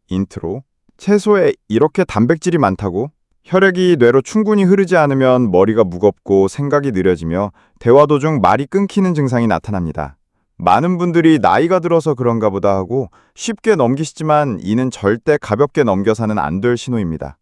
인트로. 채소에 이렇게 단백질이 많다고? 혈액이 뇌로 충분히 흐르지 않으면 머리가 무겁고 생각이 느려지며 대화 도중 말이 끊기는 증상이 나타납니다. 많은 분들이 나이가 들어서 그런가 보다 하고 쉽게 넘기시지만 이는 절대 가볍게 넘겨서는 안 될 신호입니다.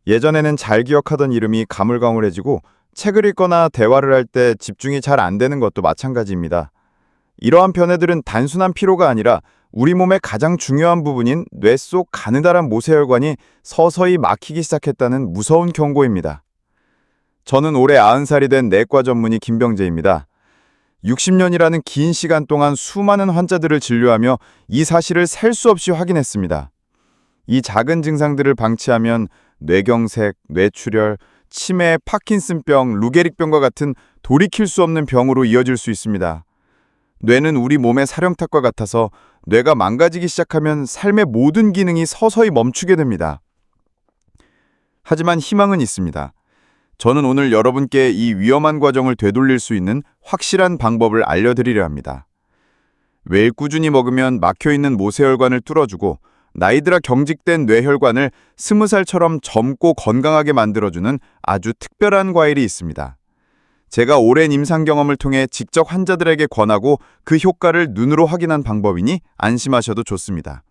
예전에는 잘 기억하던 이름이 가물가물해지고 책을 읽거나 대화를 할 때 집중이 잘 안 되는 것도 마찬가지입니다. 이러한 변화들은 단순한 피로가 아니라 우리 몸의 가장 중요한 부분인 뇌 속 가느다란 모세혈관이 서서히 막히기 시작했다는 무서운 경고입니다. 저는 올해 90살이 된 내과 전문의 김병재입니다. 60년이라는 긴 시간 동안 수많은 환자들을 진료하며 이 사실을 셀 수 없이 확인했습니다. 이 작은 증상들을 방치하면 뇌경색, 뇌출혈, 치매, 파킨슨병, 루게릭병과 같은 돌이킬 수 없는 병으로 이어질 수 있습니다. 뇌는 우리 몸의 사령탑과 같아서 뇌가 망가지기 시작하면 삶의 모든 기능이 서서히 멈추게 됩니다. 하지만 희망은 있습니다. 저는 오늘 여러분께 이 위험한 과정을 되돌릴 수 있는 확실한 방법을 알려드리려 합니다. 매일 꾸준히 먹으면 막혀있는 모세혈관을 뚫어주고 나이 들어 경직된 뇌혈관을 20살처럼 젊고 건강하게 만들어주는 아주 특별한 과일이 있습니다. 제가 오랜 임상 경험을 통해 직접 환자들에게 권하고 그 효과를 눈으로 확인한 방법이니 안심하셔도 좋습니다.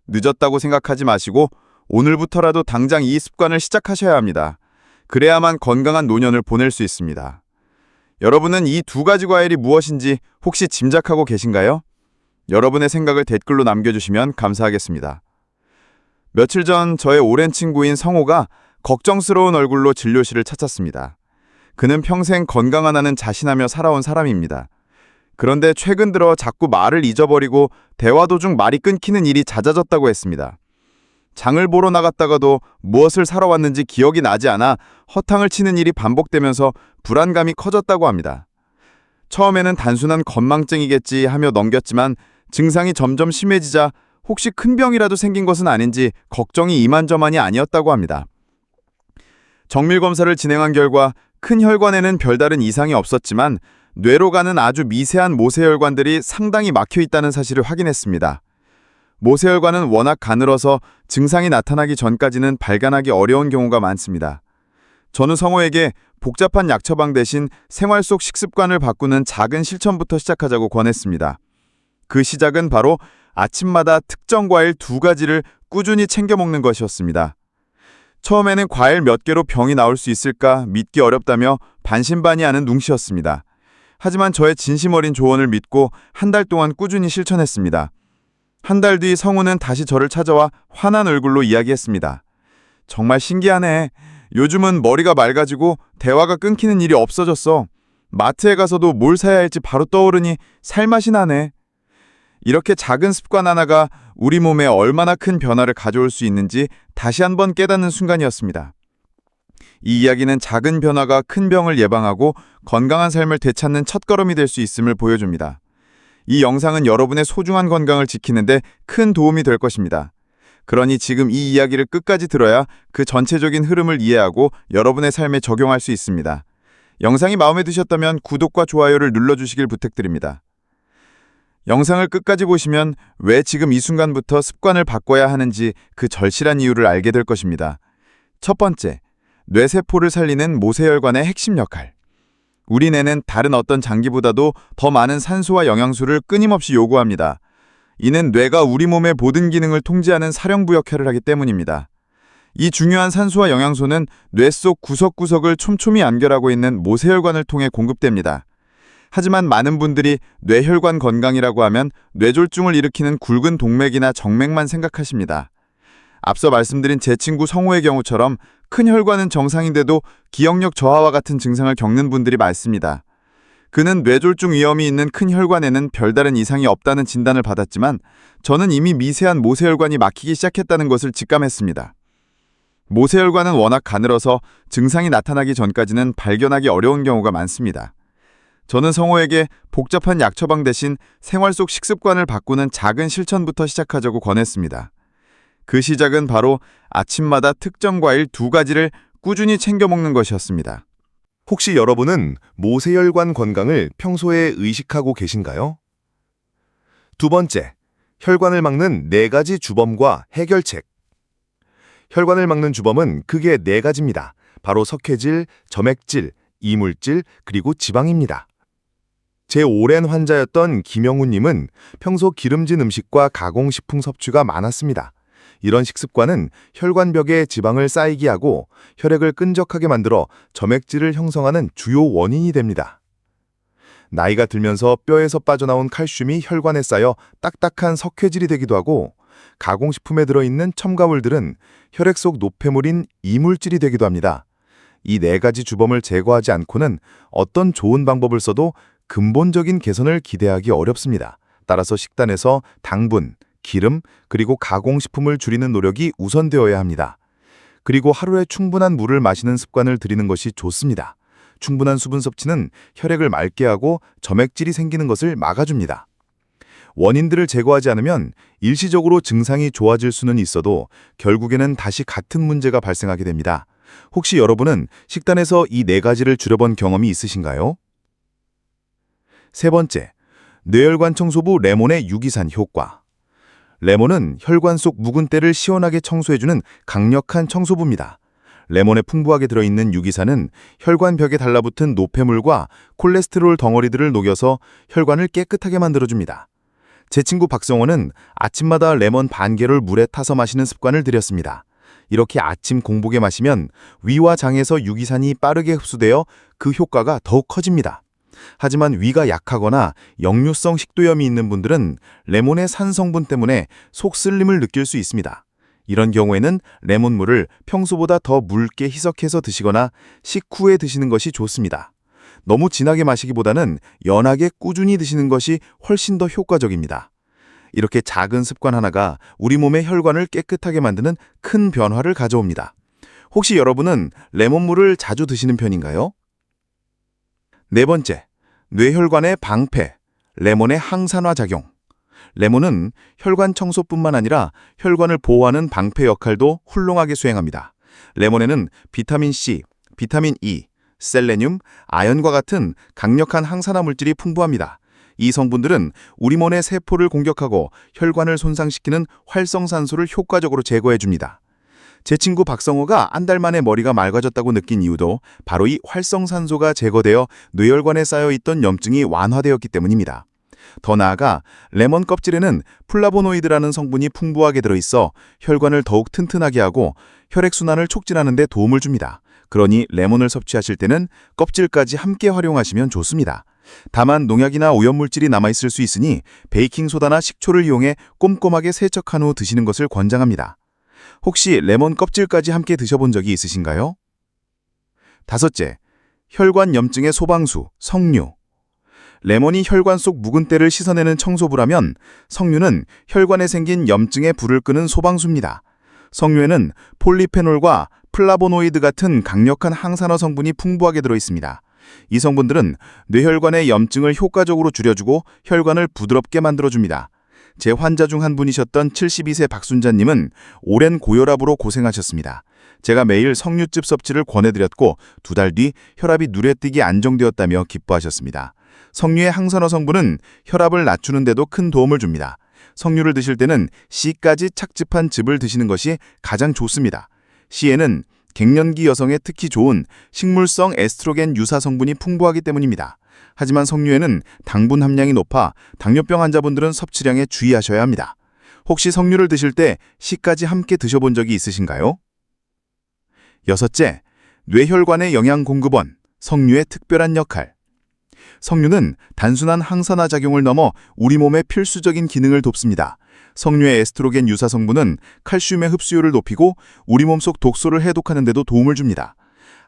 늦었다고 생각하지 마시고 오늘부터라도 당장 이 습관을 시작하셔야 합니다. 그래야만 건강한 노년을 보낼 수 있습니다. 여러분은 이 두 가지 과일이 무엇인지 혹시 짐작하고 계신가요? 여러분의 생각을 댓글로 남겨주시면 감사하겠습니다. 며칠 전 저의 오랜 친구인 성호가 걱정스러운 얼굴로 진료실을 찾았습니다. 그는 평생 건강 하나는 자신하며 살아온 사람입니다. 그런데 최근 들어 자꾸 말을 잊어버리고 대화 도중 말이 끊기는 일이 잦아졌다고 했습니다. 장을 보러 나갔다가도 무엇을 사러 왔는지 기억이 나지 않아 허탕을 치는 일이 반복되면서 불안감이 커졌다고 합니다. 처음에는 단순한 건망증이겠지 하며 넘겼지만 증상이 점점 심해지자 혹시 큰 병이라도 생긴 것은 아닌지 걱정이 이만저만이 아니었다고 합니다. 정밀 검사를 진행한 결과 큰 혈관에는 별다른 이상이 없었지만 뇌로 가는 아주 미세한 모세혈관들이 상당히 막혀 있다는 사실을 확인했습니다. 모세혈관은 워낙 가늘어서 증상이 나타나기 전까지는 발견하기 어려운 경우가 많습니다. 저는 성호에게 복잡한 약 처방 대신 생활 속 식습관을 바꾸는 작은 실천부터 시작하자고 권했습니다. 그 시작은 바로 아침마다 특정 과일 2가지를 꾸준히 챙겨 먹는 것이었습니다. 처음에는 과일 몇 개로 병이 나올 수 있을까 믿기 어렵다며 반신반의하는 뭉씨였습니다. 하지만 저의 진심 어린 조언을 믿고 한 달 동안 꾸준히 실천했습니다. 한 달 뒤 성우는 다시 저를 찾아와 환한 얼굴로 이야기했습니다. 정말 신기하네. 요즘은 머리가 맑아지고 대화가 끊기는 일이 없어졌어. 마트에 가서도 뭘 사야 할지 바로 떠오르니 살맛이 나네. 이렇게 작은 습관 하나가 우리 몸에 얼마나 큰 변화를 가져올 수 있는지 다시 한번 깨닫는 순간이었습니다. 이 이야기는 작은 변화가 큰 병을 예방하고 건강한 삶을 되찾는 첫걸음이 될 수 있음을 보여줍니다. 이 영상은 여러분의 소중한 건강을 지키는데 큰 도움이 될 것입니다. 그러니 지금 이 이야기를 끝까지 들어야 그 전체적인 흐름을 이해하고 여러분의 삶에 적용할 수 있습니다. 영상이 마음에 드셨다면 구독과 좋아요를 눌러주시길 부탁드립니다. 영상을 끝까지 보시면 왜 지금 이 순간부터 습관을 바꿔야 하는지 그 절실한 이유를 알게 될 것입니다. 첫 번째, 뇌세포를 살리는 모세혈관의 핵심 역할. 우리 뇌는 다른 어떤 장기보다도 더 많은 산소와 영양소를 끊임없이 요구합니다. 이는 뇌가 우리 몸의 모든 기능을 통제하는 사령부 역할을 하기 때문입니다. 이 중요한 산소와 영양소는 뇌 속 구석구석을 촘촘히 안결하고 있는 모세혈관을 통해 공급됩니다. 하지만 많은 분들이 뇌혈관 건강이라고 하면 뇌졸중을 일으키는 굵은 동맥이나 정맥만 생각하십니다. 앞서 말씀드린 제 친구 성호의 경우처럼 큰 혈관은 정상인데도 기억력 저하와 같은 증상을 겪는 분들이 많습니다. 그는 뇌졸중 위험이 있는 큰 혈관에는 별다른 이상이 없다는 진단을 받았지만 저는 이미 미세한 모세혈관이 막히기 시작했다는 것을 직감했습니다. 모세혈관은 워낙 가늘어서 증상이 나타나기 전까지는 발견하기 어려운 경우가 많습니다. 저는 성호에게 복잡한 약 처방 대신 생활 속 식습관을 바꾸는 작은 실천부터 시작하자고 권했습니다. 그 시작은 바로 아침마다 특정 과일 2가지를 꾸준히 챙겨 먹는 것이었습니다. 혹시 여러분은 모세혈관 건강을 평소에 의식하고 계신가요? 두 번째, 혈관을 막는 4가지 주범과 해결책. 혈관을 막는 주범은 크게 4가지입니다. 바로 석회질, 점액질, 이물질, 그리고 지방입니다. 제 오랜 환자였던 김영우님은 평소 기름진 음식과 가공식품 섭취가 많았습니다. 이런 식습관은 혈관벽에 지방을 쌓이게 하고 혈액을 끈적하게 만들어 점액질을 형성하는 주요 원인이 됩니다. 나이가 들면서 뼈에서 빠져나온 칼슘이 혈관에 쌓여 딱딱한 석회질이 되기도 하고 가공식품에 들어있는 첨가물들은 혈액 속 노폐물인 이물질이 되기도 합니다. 이 4가지 주범을 제거하지 않고는 어떤 좋은 방법을 써도 근본적인 개선을 기대하기 어렵습니다. 따라서 식단에서 당분, 기름, 그리고 가공식품을 줄이는 노력이 우선되어야 합니다. 그리고 하루에 충분한 물을 마시는 습관을 들이는 것이 좋습니다. 충분한 수분 섭취는 혈액을 맑게 하고 점액질이 생기는 것을 막아줍니다. 원인들을 제거하지 않으면 일시적으로 증상이 좋아질 수는 있어도 결국에는 다시 같은 문제가 발생하게 됩니다. 혹시 여러분은 식단에서 이 4가지를 줄여본 경험이 있으신가요? 세 번째, 뇌혈관 청소부 레몬의 유기산 효과. 레몬은 혈관 속 묵은 때를 시원하게 청소해주는 강력한 청소부입니다. 레몬에 풍부하게 들어있는 유기산은 혈관벽에 달라붙은 노폐물과 콜레스테롤 덩어리들을 녹여서 혈관을 깨끗하게 만들어줍니다. 제 친구 박성원은 아침마다 레몬 반 개를 물에 타서 마시는 습관을 들였습니다. 이렇게 아침 공복에 마시면 위와 장에서 유기산이 빠르게 흡수되어 그 효과가 더욱 커집니다. 하지만 위가 약하거나 역류성 식도염이 있는 분들은 레몬의 산 성분 때문에 속 쓸림을 느낄 수 있습니다. 이런 경우에는 레몬물을 평소보다 더 묽게 희석해서 드시거나 식후에 드시는 것이 좋습니다. 너무 진하게 마시기보다는 연하게 꾸준히 드시는 것이 훨씬 더 효과적입니다. 이렇게 작은 습관 하나가 우리 몸의 혈관을 깨끗하게 만드는 큰 변화를 가져옵니다. 혹시 여러분은 레몬물을 자주 드시는 편인가요? 네 번째, 뇌혈관의 방패, 레몬의 항산화 작용. 레몬은 혈관 청소뿐만 아니라 혈관을 보호하는 방패 역할도 훌륭하게 수행합니다. 레몬에는 비타민 C, 비타민 E, 셀레늄, 아연과 같은 강력한 항산화 물질이 풍부합니다. 이 성분들은 우리 몸의 세포를 공격하고 혈관을 손상시키는 활성산소를 효과적으로 제거해줍니다. 제 친구 박성호가 한 달 만에 머리가 맑아졌다고 느낀 이유도 바로 이 활성산소가 제거되어 뇌혈관에 쌓여있던 염증이 완화되었기 때문입니다. 더 나아가 레몬 껍질에는 플라보노이드라는 성분이 풍부하게 들어있어 혈관을 더욱 튼튼하게 하고 혈액순환을 촉진하는 데 도움을 줍니다. 그러니 레몬을 섭취하실 때는 껍질까지 함께 활용하시면 좋습니다. 다만 농약이나 오염물질이 남아있을 수 있으니 베이킹소다나 식초를 이용해 꼼꼼하게 세척한 후 드시는 것을 권장합니다. 혹시 레몬 껍질까지 함께 드셔본 적이 있으신가요? 다섯째, 혈관 염증의 소방수, 석류. 레몬이 혈관 속 묵은 때를 씻어내는 청소부라면 석류는 혈관에 생긴 염증의 불을 끄는 소방수입니다. 석류에는 폴리페놀과 플라보노이드 같은 강력한 항산화 성분이 풍부하게 들어있습니다. 이 성분들은 뇌혈관의 염증을 효과적으로 줄여주고 혈관을 부드럽게 만들어줍니다. 제 환자 중 한 분이셨던 72세 박순자님은 오랜 고혈압으로 고생하셨습니다. 제가 매일 석류즙 섭취를 권해드렸고 2달 뒤 혈압이 눈에 띄게 안정되었다며 기뻐하셨습니다. 석류의 항산화 성분은 혈압을 낮추는 데도 큰 도움을 줍니다. 석류를 드실 때는 C까지 착즙한 즙을 드시는 것이 가장 좋습니다. C에는 갱년기 여성에 특히 좋은 식물성 에스트로겐 유사 성분이 풍부하기 때문입니다. 하지만 석류에는 당분 함량이 높아 당뇨병 환자분들은 섭취량에 주의하셔야 합니다. 혹시 석류를 드실 때 C까지 함께 드셔본 적이 있으신가요? 여섯째, 뇌혈관의 영양 공급원, 석류의 특별한 역할. 석류는 단순한 항산화 작용을 넘어 우리 몸의 필수적인 기능을 돕습니다. 석류의 에스트로겐 유사 성분은 칼슘의 흡수율을 높이고 우리 몸속 독소를 해독하는 데도 도움을 줍니다.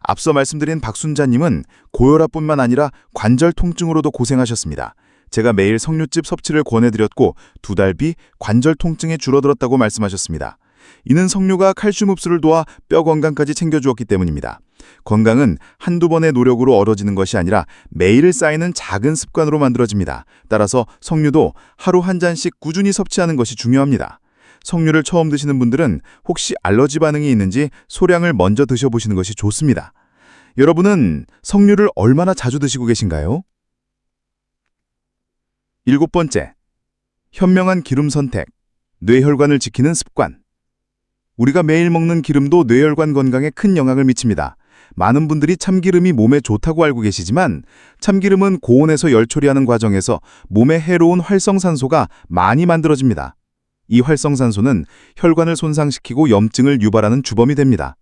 앞서 말씀드린 박순자님은 고혈압뿐만 아니라 관절 통증으로도 고생하셨습니다. 제가 매일 석류즙 섭취를 권해드렸고 2달 뒤 관절 통증이 줄어들었다고 말씀하셨습니다. 이는 석류가 칼슘 흡수를 도와 뼈 건강까지 챙겨주었기 때문입니다. 건강은 한두 번의 노력으로 얻어지는 것이 아니라 매일 쌓이는 작은 습관으로 만들어집니다. 따라서 석류도 하루 한 잔씩 꾸준히 섭취하는 것이 중요합니다. 석류를 처음 드시는 분들은 혹시 알러지 반응이 있는지 소량을 먼저 드셔보시는 것이 좋습니다. 여러분은 석류를 얼마나 자주 드시고 계신가요? 일곱 번째, 현명한 기름 선택, 뇌혈관을 지키는 습관. 우리가 매일 먹는 기름도 뇌혈관 건강에 큰 영향을 미칩니다. 많은 분들이 참기름이 몸에 좋다고 알고 계시지만 참기름은 고온에서 열 처리하는 과정에서 몸에 해로운 활성산소가 많이 만들어집니다. 이 활성산소는 혈관을 손상시키고 염증을 유발하는 주범이 됩니다.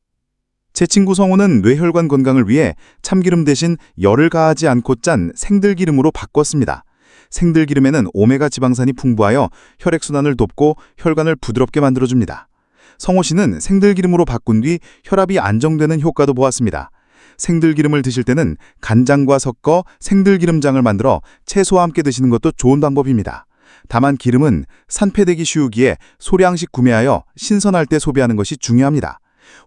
제 친구 성우는 뇌혈관 건강을 위해 참기름 대신 열을 가하지 않고 짠 생들기름으로 바꿨습니다. 생들기름에는 오메가 지방산이 풍부하여 혈액순환을 돕고 혈관을 부드럽게 만들어줍니다. 성호 씨는 생들기름으로 바꾼 뒤 혈압이 안정되는 효과도 보았습니다. 생들기름을 드실 때는 간장과 섞어 생들기름장을 만들어 채소와 함께 드시는 것도 좋은 방법입니다. 다만 기름은 산패되기 쉬우기에 소량씩 구매하여 신선할 때 소비하는 것이 중요합니다.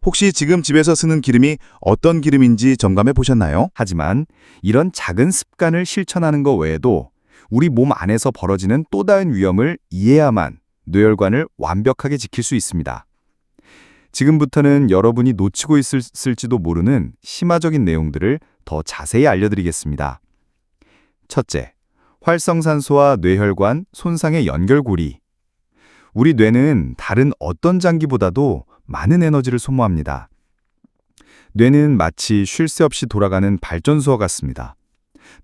혹시 지금 집에서 쓰는 기름이 어떤 기름인지 점검해 보셨나요? 하지만 이런 작은 습관을 실천하는 것 외에도 우리 몸 안에서 벌어지는 또 다른 위험을 이해해야만 뇌혈관을 완벽하게 지킬 수 있습니다. 지금부터는 여러분이 놓치고 있을지도 모르는 심화적인 내용들을 더 자세히 알려드리겠습니다. 첫째, 활성산소와 뇌혈관 손상의 연결고리. 우리 뇌는 다른 어떤 장기보다도 많은 에너지를 소모합니다. 뇌는 마치 쉴 새 없이 돌아가는 발전소와 같습니다.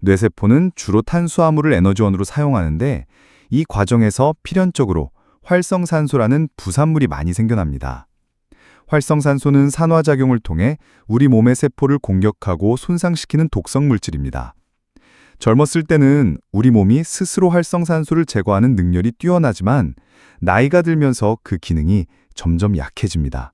뇌세포는 주로 탄수화물을 에너지원으로 사용하는데 이 과정에서 필연적으로 활성산소라는 부산물이 많이 생겨납니다. 활성산소는 산화작용을 통해 우리 몸의 세포를 공격하고 손상시키는 독성 물질입니다. 젊었을 때는 우리 몸이 스스로 활성산소를 제거하는 능력이 뛰어나지만 나이가 들면서 그 기능이 점점 약해집니다.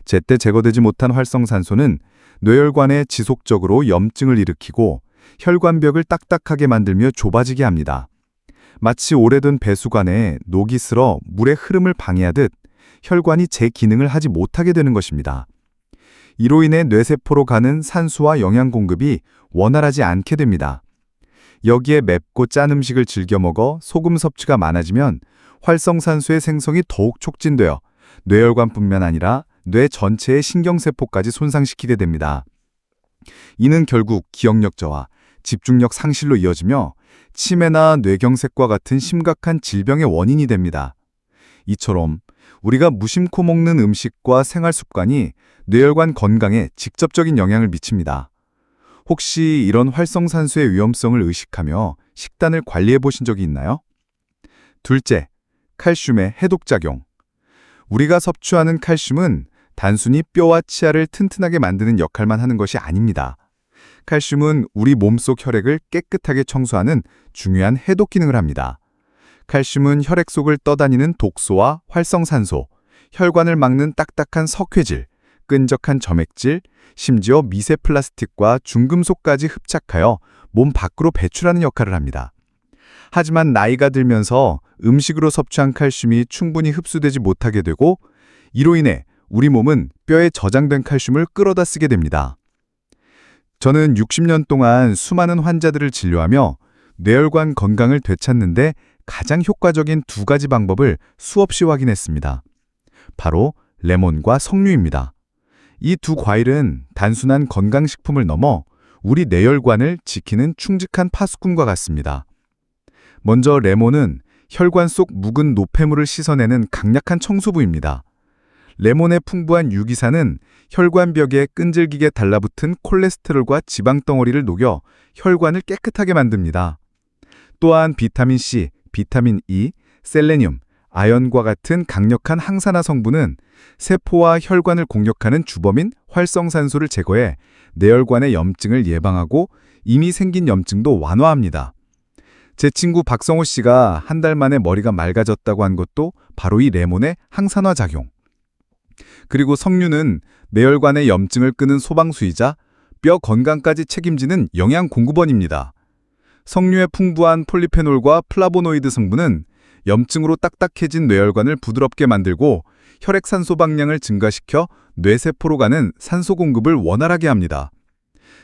제때 제거되지 못한 활성산소는 뇌혈관에 지속적으로 염증을 일으키고 혈관벽을 딱딱하게 만들며 좁아지게 합니다. 마치 오래된 배수관에 녹이 슬어 물의 흐름을 방해하듯 혈관이 제 기능을 하지 못하게 되는 것입니다. 이로 인해 뇌세포로 가는 산소와 영양 공급이 원활하지 않게 됩니다. 여기에 맵고 짠 음식을 즐겨 먹어 소금 섭취가 많아지면 활성산소의 생성이 더욱 촉진되어 뇌혈관뿐만 아니라 뇌 전체의 신경세포까지 손상시키게 됩니다. 이는 결국 기억력 저하, 집중력 상실로 이어지며 치매나 뇌경색과 같은 심각한 질병의 원인이 됩니다. 이처럼 우리가 무심코 먹는 음식과 생활 습관이 뇌혈관 건강에 직접적인 영향을 미칩니다. 혹시 이런 활성산소의 위험성을 의식하며 식단을 관리해 보신 적이 있나요? 둘째, 칼슘의 해독작용. 우리가 섭취하는 칼슘은 단순히 뼈와 치아를 튼튼하게 만드는 역할만 하는 것이 아닙니다. 칼슘은 우리 몸속 혈액을 깨끗하게 청소하는 중요한 해독 기능을 합니다. 칼슘은 혈액 속을 떠다니는 독소와 활성산소, 혈관을 막는 딱딱한 석회질, 끈적한 점액질, 심지어 미세 플라스틱과 중금속까지 흡착하여 몸 밖으로 배출하는 역할을 합니다. 하지만 나이가 들면서 음식으로 섭취한 칼슘이 충분히 흡수되지 못하게 되고 이로 인해 우리 몸은 뼈에 저장된 칼슘을 끌어다 쓰게 됩니다. 저는 60년 동안 수많은 환자들을 진료하며 뇌혈관 건강을 되찾는데 가장 효과적인 두 가지 방법을 수없이 확인했습니다. 바로 레몬과 석류입니다. 이 두 과일은 단순한 건강식품을 넘어 우리 뇌혈관을 지키는 충직한 파수꾼과 같습니다. 먼저 레몬은 혈관 속 묵은 노폐물을 씻어내는 강력한 청소부입니다. 레몬의 풍부한 유기산은 혈관벽에 끈질기게 달라붙은 콜레스테롤과 지방덩어리를 녹여 혈관을 깨끗하게 만듭니다. 또한 비타민C, 비타민 E, 셀레늄, 아연과 같은 강력한 항산화 성분은 세포와 혈관을 공격하는 주범인 활성산소를 제거해 뇌혈관의 염증을 예방하고 이미 생긴 염증도 완화합니다. 제 친구 박성호 씨가 한 달 만에 머리가 맑아졌다고 한 것도 바로 이 레몬의 항산화 작용. 그리고 석류는 뇌혈관의 염증을 끄는 소방수이자 뼈 건강까지 책임지는 영양 공급원입니다. 석류의 풍부한 폴리페놀과 플라보노이드 성분은 염증으로 딱딱해진 뇌혈관을 부드럽게 만들고 혈액산소 방량을 증가시켜 뇌세포로 가는 산소 공급을 원활하게 합니다.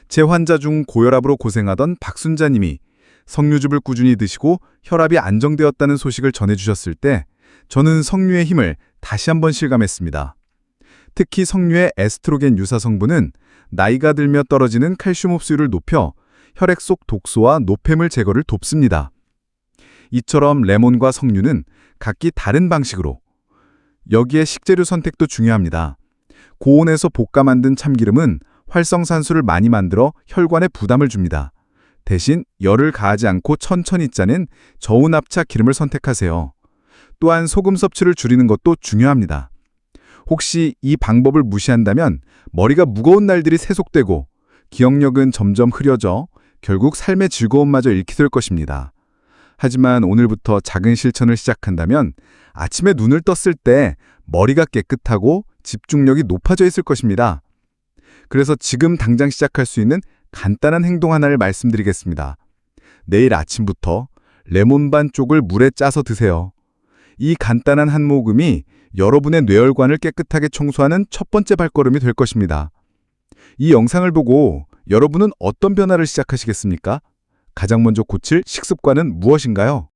제 환자 중 고혈압으로 고생하던 박순자님이 석류즙을 꾸준히 드시고 혈압이 안정되었다는 소식을 전해주셨을 때 저는 석류의 힘을 다시 한번 실감했습니다. 특히 석류의 에스트로겐 유사 성분은 나이가 들며 떨어지는 칼슘 흡수율을 높여 혈액 속 독소와 노폐물 제거를 돕습니다. 이처럼 레몬과 석류는 각기 다른 방식으로. 여기에 식재료 선택도 중요합니다. 고온에서 볶아 만든 참기름은 활성산소를 많이 만들어 혈관에 부담을 줍니다. 대신 열을 가하지 않고 천천히 짜낸 저온압차 기름을 선택하세요. 또한 소금 섭취를 줄이는 것도 중요합니다. 혹시 이 방법을 무시한다면 머리가 무거운 날들이 세속되고 기억력은 점점 흐려져 결국 삶의 즐거움마저 잃게 될 것입니다. 하지만 오늘부터 작은 실천을 시작한다면 아침에 눈을 떴을 때 머리가 깨끗하고 집중력이 높아져 있을 것입니다. 그래서 지금 당장 시작할 수 있는 간단한 행동 하나를 말씀드리겠습니다. 내일 아침부터 레몬 반 쪽을 물에 짜서 드세요. 이 간단한 한 모금이 여러분의 뇌혈관을 깨끗하게 청소하는 첫 번째 발걸음이 될 것입니다. 이 영상을 보고 여러분은 어떤 변화를 시작하시겠습니까? 가장 먼저 고칠 식습관은 무엇인가요?